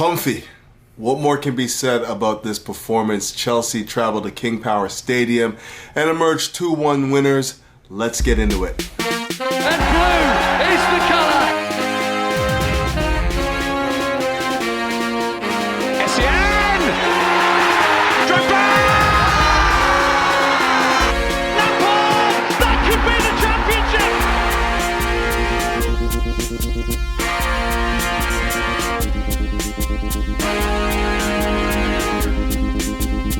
Comfy. What more can be said about this performance? Chelsea traveled to King Power Stadium and emerged 2-1 winners. Let's get into it. And blue is the colour. Essien! Drogba! Lampard! That could be the championship!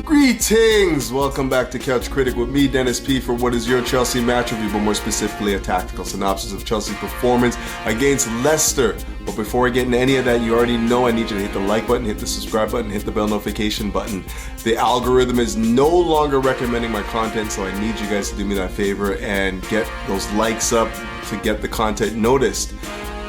Greetings! Welcome back to Couch Critic with me, Dennis P, for what is your Chelsea match review, but more specifically a tactical synopsis of Chelsea's performance against Leicester. But before I get into any of that, you already know I need you to hit the like button, hit the subscribe button, hit the bell notification button. The algorithm is no longer recommending my content, so I need you guys to do me that favor and get those likes up to get the content noticed.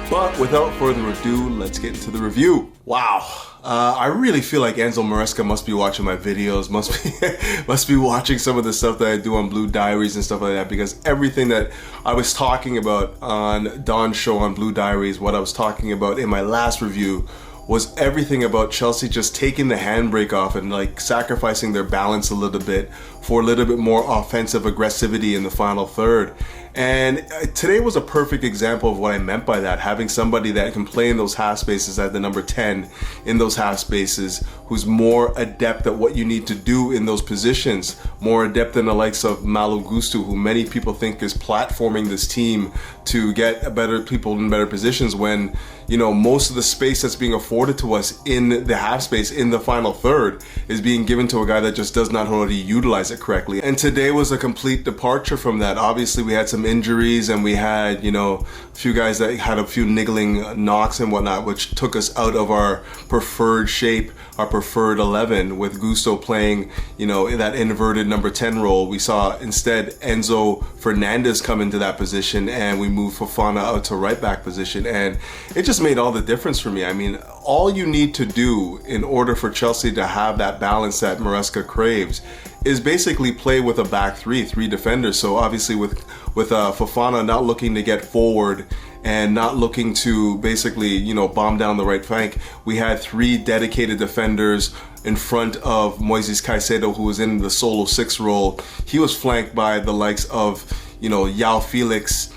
But without further ado, let's get into the review. Wow. I really feel like Enzo Maresca must be watching my videos, must be watching some of the stuff that I do on Blue Diaries and stuff like that, because everything that I was talking about on Don's show on Blue Diaries, what I was talking about in my last review, was everything about Chelsea just taking the handbrake off and like sacrificing their balance a little bit for a little bit more offensive aggressivity in the final third. And today was a perfect example of what I meant by that, having somebody that can play in those half spaces at the number 10 in those half spaces, who's more adept at what you need to do in those positions, more adept than the likes of Malo Gusto, who many people think is platforming this team to get better people in better positions when, you know, most of the space that's being afforded to us in the half space in the final third is being given to a guy that just does not know how to utilize it correctly. And today was a complete departure from that. Obviously, we had some injuries and we had, you know, a few guys that had a few niggling knocks and whatnot, which took us out of our preferred shape, our preferred 11, with Gusto playing, you know, in that inverted number 10 role. We saw instead Enzo Fernandez come into that position, and we moved Fofana out to right back position, and it just made all the difference for me. I mean, all you need to do in order for Chelsea to have that balance that Maresca craves is basically play with a back three defenders. So obviously with Fofana not looking to get forward and not looking to basically, you know, bomb down the right flank, we had three dedicated defenders in front of Moises Caicedo, who was in the solo 6 role. He was flanked by the likes of, you know, João Felix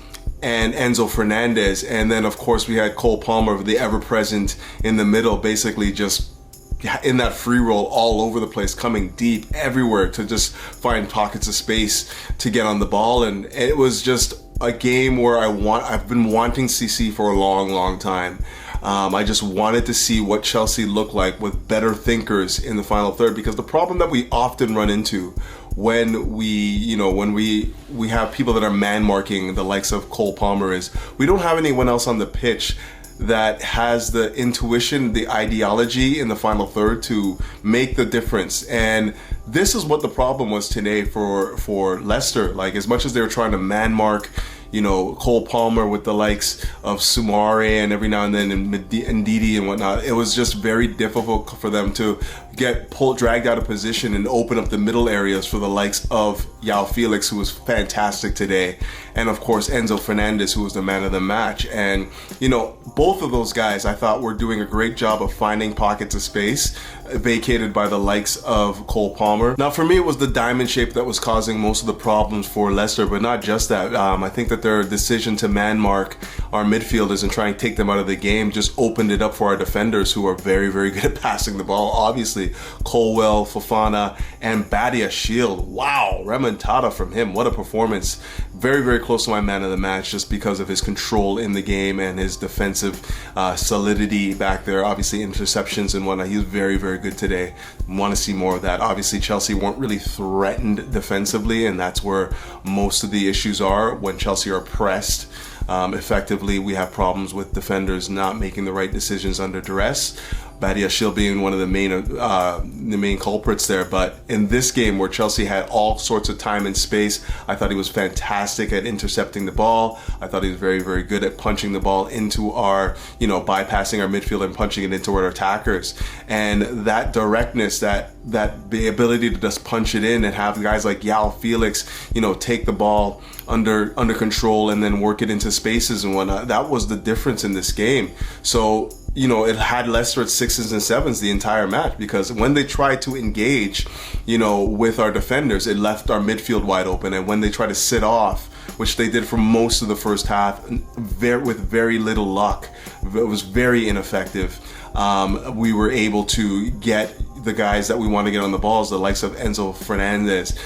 and Enzo Fernandez. And then of course we had Cole Palmer, the ever-present in the middle, basically just in that free roll all over the place, coming deep everywhere to just find pockets of space to get on the ball. And it was just a game where I've been wanting CC for a long time. I just wanted to see what Chelsea looked like with better thinkers in the final third, because the problem that we often run into when we have people that are man marking the likes of Cole Palmer is we don't have anyone else on the pitch that has the intuition, the ideology in the final third to make the difference. And this is what the problem was today for Leicester. Like, as much as they were trying to man mark, you know, Cole Palmer with the likes of Sumare and every now and then and Ndidi and whatnot, it was just very difficult for them to get dragged out of position and open up the middle areas for the likes of João Felix, who was fantastic today, and of course Enzo Fernandez, who was the man of the match. And, you know, both of those guys I thought were doing a great job of finding pockets of space vacated by the likes of Cole Palmer. Now for me, it was the diamond shape that was causing most of the problems for Leicester, but not just that. I think that their decision to man mark our midfielders and try and take them out of the game just opened it up for our defenders, who are very good at passing the ball. Obviously Colwell, Fofana, and Badia Shield. Wow, remontada from him. What a performance. Very close to my man of the match, just because of his control in the game and his defensive solidity back there. Obviously interceptions and whatnot. He was very good today. Want to see more of that. Obviously Chelsea weren't really threatened defensively, and that's where most of the issues are. When Chelsea are pressed effectively, we have problems with defenders not making the right decisions under duress. Badia Shield being one of the main culprits there. But in this game where Chelsea had all sorts of time and space, I thought he was fantastic at intercepting the ball. I thought he was very good at punching the ball into our, you know, bypassing our midfield and punching it into our attackers. And that directness, that the ability to just punch it in and have guys like João Felix, you know, take the ball under control and then work it into spaces and whatnot. That was the difference in this game. So, it had Leicester at 6s and 7s the entire match, because when they tried to engage, with our defenders, it left our midfield wide open. And when they tried to sit off, which they did for most of the first half, with very little luck, it was very ineffective. We were able to get the guys that we want to get on the balls, the likes of Enzo Fernandez,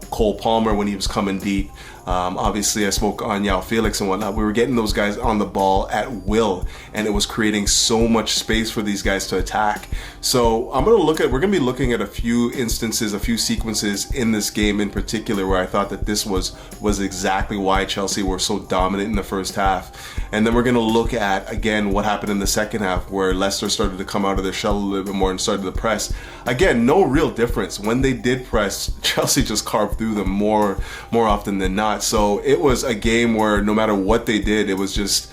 Cole Palmer when he was coming deep. Obviously, I spoke on João Felix and whatnot. We were getting those guys on the ball at will, and it was creating so much space for these guys to attack. So we're going to be looking at a few instances, a few sequences in this game in particular where I thought that this was exactly why Chelsea were so dominant in the first half. And then we're going to look at, again, what happened in the second half, where Leicester started to come out of their shell a little bit more and started to press. Again, no real difference. When they did press, Chelsea just carved through them more often than not. So it was a game where no matter what they did, it was just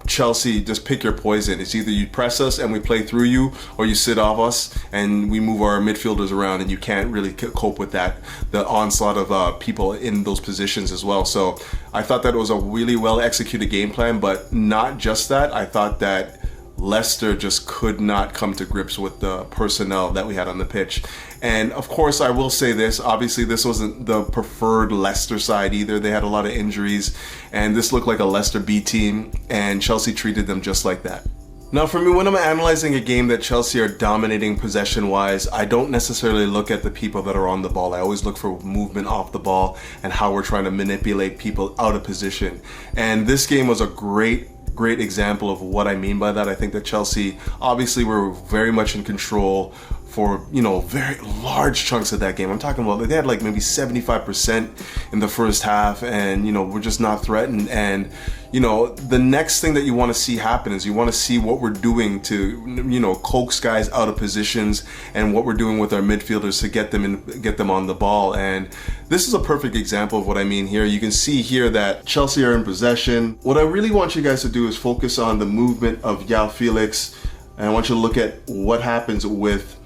Chelsea, just pick your poison. It's either you press us and we play through you, or you sit off us and we move our midfielders around, and you can't really cope with that, the onslaught of people in those positions as well. So I thought that it was a really well executed game plan, but not just that. I thought that Leicester just could not come to grips with the personnel that we had on the pitch. And of course, I will say this, obviously this wasn't the preferred Leicester side either. They had a lot of injuries, and this looked like a Leicester B team, and Chelsea treated them just like that. Now for me, when I'm analyzing a game that Chelsea are dominating possession-wise, I don't necessarily look at the people that are on the ball. I always look for movement off the ball and how we're trying to manipulate people out of position. And this game was a great example of what I mean by that. I think that Chelsea obviously were very much in control for very large chunks of that game. I'm talking about they had like maybe 75% in the first half, and we're just not threatened. And the next thing that you want to see happen is you want to see what we're doing to coax guys out of positions, and what we're doing with our midfielders to get them on the ball. And this is a perfect example of what I mean here. You can see here that Chelsea are in possession. What I really want you guys to do is focus on the movement of João Felix, and I want you to look at what happens with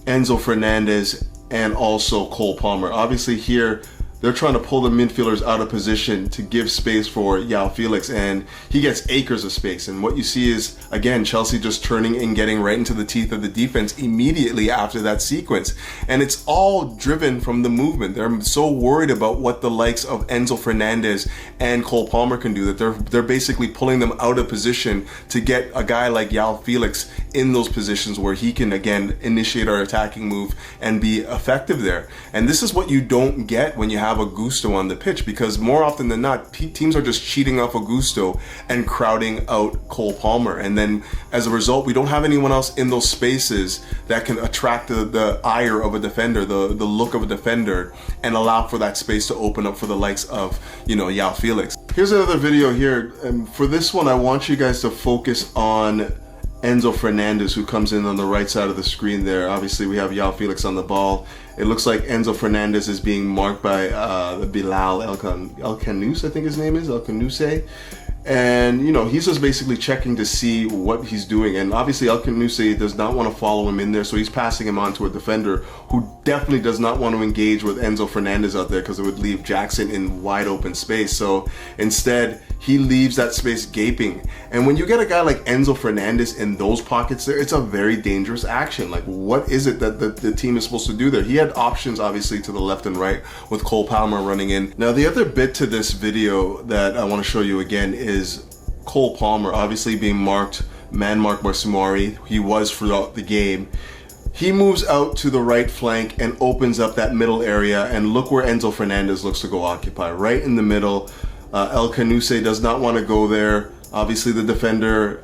Enzo Fernandez and also Cole Palmer. Obviously here, they're trying to pull the midfielders out of position to give space for João Felix, and he gets acres of space. And what you see is, again, Chelsea just turning and getting right into the teeth of the defense immediately after that sequence. And it's all driven from the movement. They're so worried about what the likes of Enzo Fernandez and Cole Palmer can do that they're basically pulling them out of position to get a guy like João Felix in those positions where he can, again, initiate our attacking move and be effective there. And this is what you don't get when you have Augusto on the pitch, because more often than not, teams are just cheating off Augusto and crowding out Cole Palmer. And then as a result, we don't have anyone else in those spaces that can attract the ire of a defender, the look of a defender, and allow for that space to open up for the likes of, João Felix. Here's another video here. And for this one, I want you guys to focus on Enzo Fernandez, who comes in on the right side of the screen there. Obviously, we have João Felix on the ball. It looks like Enzo Fernandez is being marked by Bilal El Khanous, I think his name is, El Khanous. And, he's just basically checking to see what he's doing. And obviously, El Khanous does not want to follow him in there, so he's passing him on to a defender who definitely does not want to engage with Enzo Fernandez out there, because it would leave Jackson in wide open space. So instead, he leaves that space gaping. And when you get a guy like Enzo Fernandez in those pockets there, it's a very dangerous action. Like, what is it that the team is supposed to do there? He had options, obviously, to the left and right with Cole Palmer running in. Now, the other bit to this video that I want to show you again is Cole Palmer obviously being man-marked by Sumari. He was throughout the game. He moves out to the right flank and opens up that middle area, and look where Enzo Fernandez looks to go occupy, right in the middle. El Khanous does not want to go there. Obviously, the defender,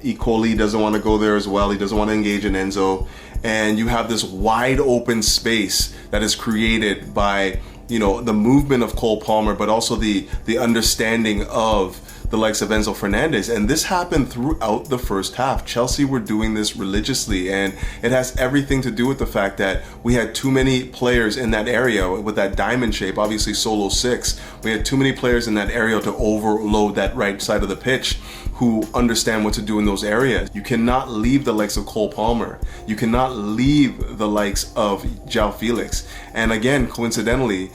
E. Coli, doesn't want to go there as well. He doesn't want to engage in Enzo. And you have this wide open space that is created by, the movement of Cole Palmer, but also the understanding of the likes of Enzo Fernandez. And this happened throughout the first half. Chelsea were doing this religiously, and it has everything to do with the fact that we had too many players in that area with that diamond shape, obviously solo 6. We had too many players in that area to overload that right side of the pitch, who understand what to do in those areas. You cannot leave the likes of Cole Palmer. You cannot leave the likes of João Felix. And again, coincidentally,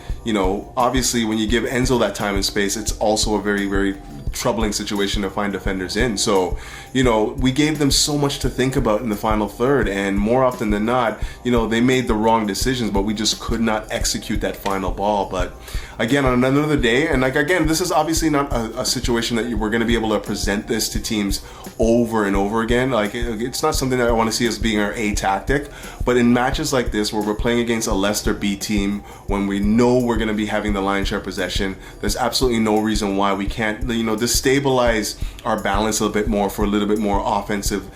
obviously when you give Enzo that time and space, it's also a very, very troubling situation to find defenders in. So, we gave them so much to think about in the final third, and more often than not, they made the wrong decisions, but we just could not execute that final ball. But again, on another day, and again, this is obviously not a situation that we're going to be able to present this to teams over and over again. It's not something that I want to see as being our A tactic, but in matches like this where we're playing against a Leicester B team, when we know we're going to be having the lion's share possession, there's absolutely no reason why we can't, destabilize our balance a little bit more for a little bit more offensive,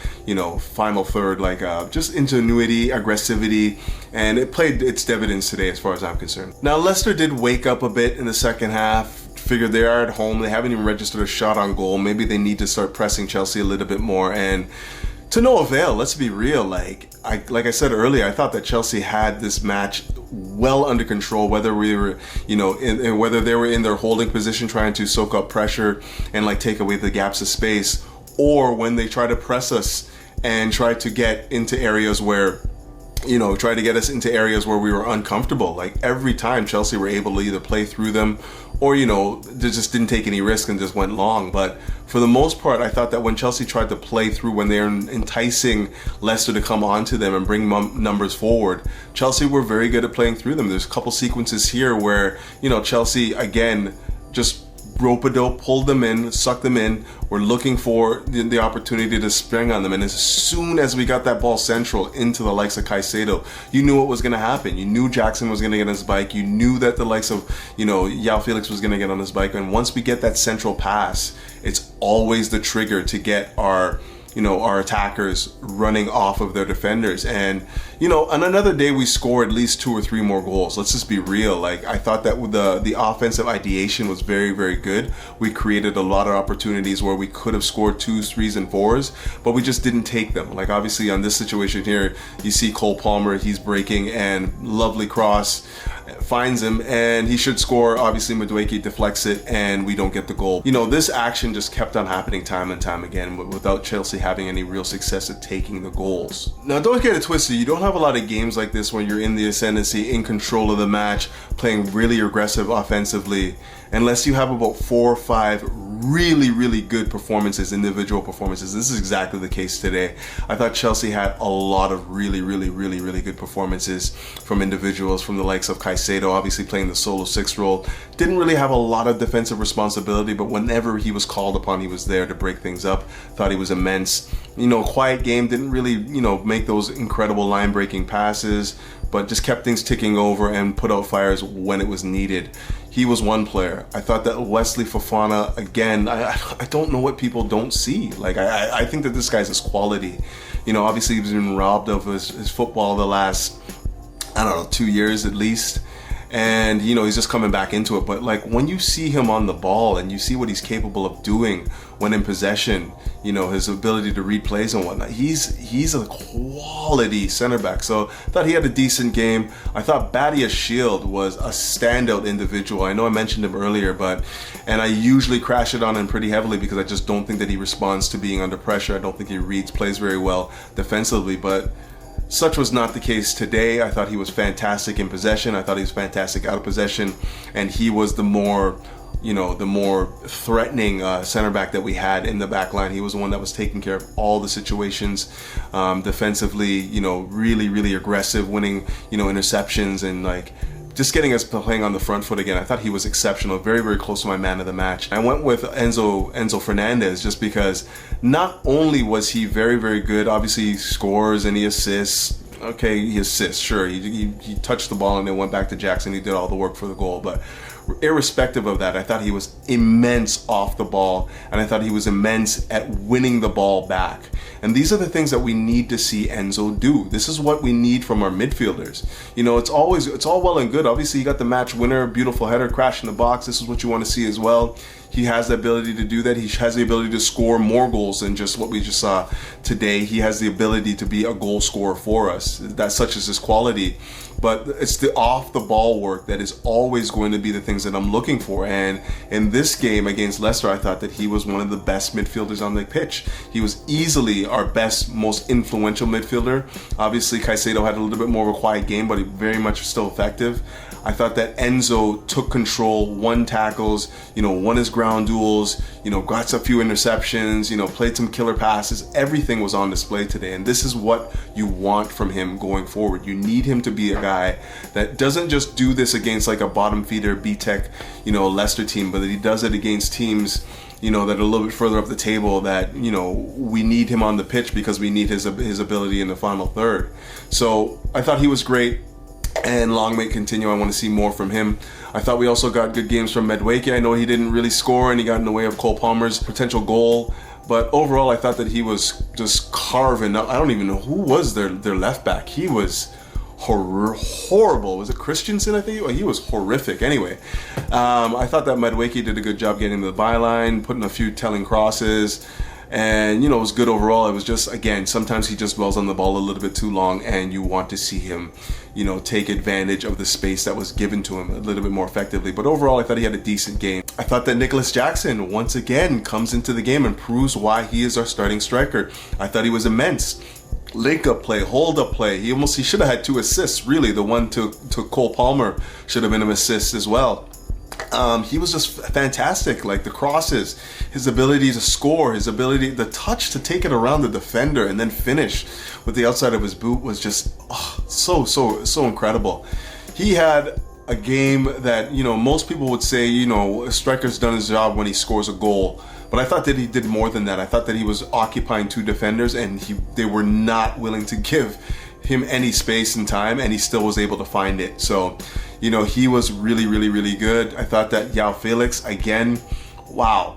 final third, just ingenuity, aggressivity, and it played its dividends today as far as I'm concerned. Now, Leicester did wake up a bit in the second half. Figured they are at home, they haven't even registered a shot on goal. Maybe they need to start pressing Chelsea a little bit more, and to no avail. Let's be real. Like I said earlier, I thought that Chelsea had this match well under control, whether we were, whether they were in their holding position trying to soak up pressure and take away the gaps of space, or when they try to press us and try to get into areas where, try to get us into areas where we were uncomfortable. Every time Chelsea were able to either play through them or, they just didn't take any risk and just went long. But for the most part, I thought that when Chelsea tried to play through, when they're enticing Leicester to come onto them and bring numbers forward, Chelsea were very good at playing through them. There's a couple sequences here where, Chelsea, again, just rope-a-dope, pulled them in, sucked them in. We're looking for the opportunity to spring on them. And as soon as we got that ball central into the likes of Caicedo, you knew what was going to happen. You knew Jackson was going to get on his bike. You knew that the likes of, João Felix was going to get on his bike. And once we get that central pass, it's always the trigger to get our attackers running off of their defenders. And, on another day, we scored at least 2 or 3 more goals. Let's just be real. I thought that the offensive ideation was very, very good. We created a lot of opportunities where we could have scored 2s, 3s, and 4s, but we just didn't take them. Obviously on this situation here, you see Cole Palmer, he's breaking, and lovely cross finds him, and he should score. Obviously Madueke deflects it, and we don't get the goal. This action just kept on happening time and time again without Chelsea having any real success at taking the goals. Now, don't get it twisted. You don't have a lot of games like this when you're in the ascendancy, in control of the match, playing really aggressive offensively, unless you have about 4 or 5 really, really good performances, individual performances. This is exactly the case today. I thought Chelsea had a lot of really, really, really, really good performances from individuals, from the likes of Caicedo, obviously playing the solo 6 role. Didn't really have a lot of defensive responsibility, but whenever he was called upon, he was there to break things up. Thought he was immense. Quiet game, didn't really, make those incredible line-breaking passes, but just kept things ticking over and put out fires when it was needed. He was one player. I thought that Wesley Fofana, again, I don't know what people don't see. I think that this guy's his quality. Obviously he's been robbed of his football the last, 2 years at least. And, he's just coming back into it. But, when you see him on the ball and you see what he's capable of doing when in possession, his ability to read plays and whatnot, he's a quality center back. So, I thought he had a decent game. I thought Badia Shield was a standout individual. I know I mentioned him earlier, and I usually crash it on him pretty heavily because I just don't think that he responds to being under pressure. I don't think he reads plays very well defensively, but such was not the case today. I thought he was fantastic in possession. I thought he was fantastic out of possession, and he was the more threatening center back that we had in the back line. He was the one that was taking care of all the situations defensively. Really, really aggressive, winning interceptions and just getting us playing on the front foot again. I thought he was exceptional, very, very close to my man of the match. I went with Enzo Fernandez just because not only was he very, very good, obviously he scores and he assists. Okay, he assists, sure. He touched the ball and then went back to Jackson. He did all the work for the goal, but irrespective of that, I thought he was immense off the ball, and I thought he was immense at winning the ball back. And these are the things that we need to see Enzo do. This is what we need from our midfielders. It's all well and good. Obviously, you got the match winner, beautiful header, crash in the box. This is what you want to see as well. he has the ability to do that. He has the ability to score more goals than just what we just saw today. He has the ability to be a goal scorer for us. That's such as his quality. But it's the off the ball work that is always going to be the things that I'm looking for. And in this game against Leicester, I thought that he was one of the best midfielders on the pitch. He was easily our best, most influential midfielder. Obviously, Caicedo had a little bit more of a quiet game, but he very much still effective. I thought that Enzo took control, won tackles, won his ground duels, got a few interceptions, played some killer passes. Everything was on display today. And this is what you want from him going forward. You need him to be a guy that doesn't just do this against like a bottom feeder B-Tech, Leicester team, but that he does it against teams, that are a little bit further up the table that, we need him on the pitch because we need his ability in the final third. So I thought he was great. And long may it continue. I want to see more from him. I thought we also got good games from Madueke. I know he didn't really score and he got in the way of Cole Palmer's potential goal. But overall, I thought that he was just carving up. I don't even know who was their left back. He was horrible. Was it Christensen, I think? He was horrific. Anyway, I thought that Madueke did a good job getting to the byline, putting a few telling crosses. And, it was good overall. It was just, again, sometimes he just dwells on the ball a little bit too long and you want to see him, take advantage of the space that was given to him a little bit more effectively. But overall, I thought he had a decent game. I thought that Nicholas Jackson, once again, comes into the game and proves why he is our starting striker. I thought he was immense. Link-up play, hold-up play. He should have had 2 assists, really. The one to Cole Palmer should have been an assist as well. He was just fantastic. Like the crosses, his ability to score, the touch to take it around the defender and then finish with the outside of his boot was just so incredible. He had a game that, most people would say, a striker's done his job when he scores a goal. But I thought that he did more than that. I thought that he was occupying 2 defenders and they were not willing to give him any space and time, and he still was able to find it. So, he was really good. I thought that João Felix, again, wow.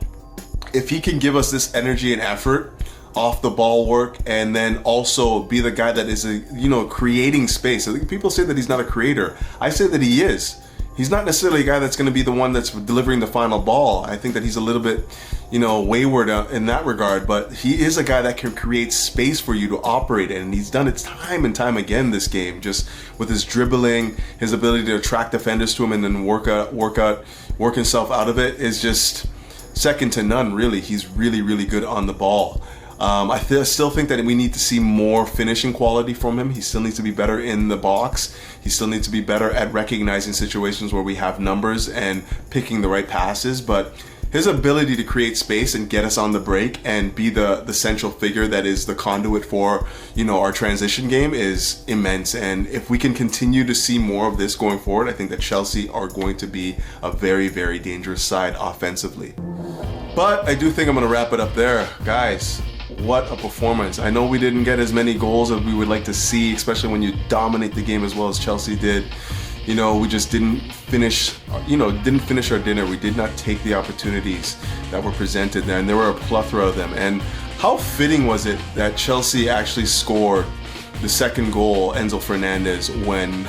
If he can give us this energy and effort off the ball work and then also be the guy that is, creating space. I think people say that he's not a creator. I say that he is. He's not necessarily a guy that's going to be the one that's delivering the final ball. I think that he's a little bit, wayward in that regard, but he is a guy that can create space for you to operate in, and he's done it time and time again this game, just with his dribbling, his ability to attract defenders to him and then work himself out of it is just second to none, really. He's really good on the ball. I still think that we need to see more finishing quality from him. He still needs to be better in the box. He still needs to be better at recognizing situations where we have numbers and picking the right passes. But his ability to create space and get us on the break and be the central figure that is the conduit for, our transition game is immense. And if we can continue to see more of this going forward, I think that Chelsea are going to be a very dangerous side offensively. But I do think I'm going to wrap it up there. Guys, what a performance. I know we didn't get as many goals as we would like to see, especially when you dominate the game as well as Chelsea did. We just didn't finish our dinner. We did not take the opportunities that were presented there, and there were a plethora of them. And how fitting was it that Chelsea actually scored the second goal, Enzo Fernandez, when,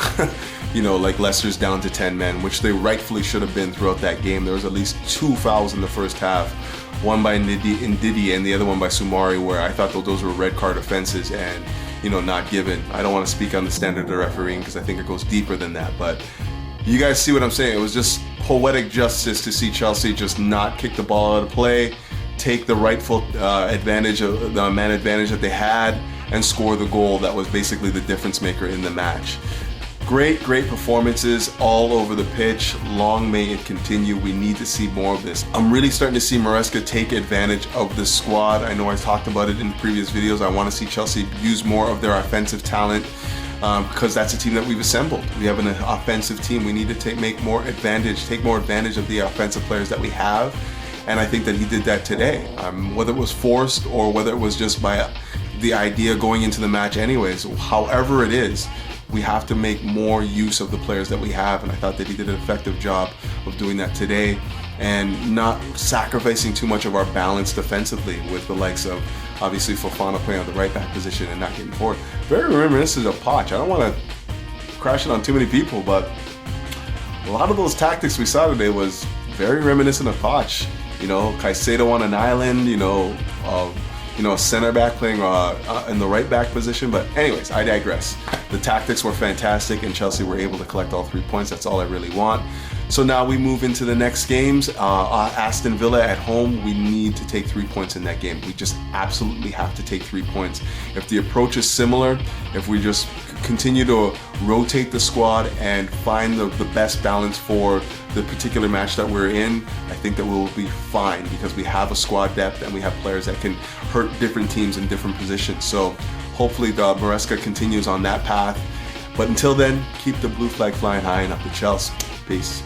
Leicester's down to 10 men, which they rightfully should have been throughout that game. There was at least 2 fouls in the first half. One by Ndidi and the other one by Soumare, where I thought that those were red card offenses and, not given. I don't want to speak on the standard of refereeing because I think it goes deeper than that. But you guys see what I'm saying. It was just poetic justice to see Chelsea just not kick the ball out of play, take the rightful advantage of the man advantage that they had, and score the goal that was basically the difference maker in the match. Great performances all over the pitch. Long may it continue. We need to see more of this. I'm really starting to see Maresca take advantage of the squad. I know I talked about it in previous videos. I want to see Chelsea use more of their offensive talent because that's a team that we've assembled. We have an offensive team. We need to take more advantage of the offensive players that we have. And I think that he did that today. Whether it was forced or whether it was just by the idea going into the match anyways, however it is, we have to make more use of the players that we have, and I thought that he did an effective job of doing that today and not sacrificing too much of our balance defensively with the likes of, obviously, Fofana playing on the right back position and not getting forward. Very reminiscent of Poch. I don't want to crash it on too many people, but a lot of those tactics we saw today was very reminiscent of Poch. You know, Caicedo on an island, a center back playing in the right back position. But anyways, I digress. The tactics were fantastic and Chelsea were able to collect all 3 points. That's all I really want. So now we move into the next games. Aston Villa at home, we need to take 3 points in that game. We just absolutely have to take 3 points. If the approach is similar, if we just continue to rotate the squad and find the best balance for the particular match that we're in, I think that we'll be fine because we have a squad depth and we have players that can hurt different teams in different positions. So hopefully the Maresca continues on that path. But until then, keep the blue flag flying high and up to Chelsea. Peace.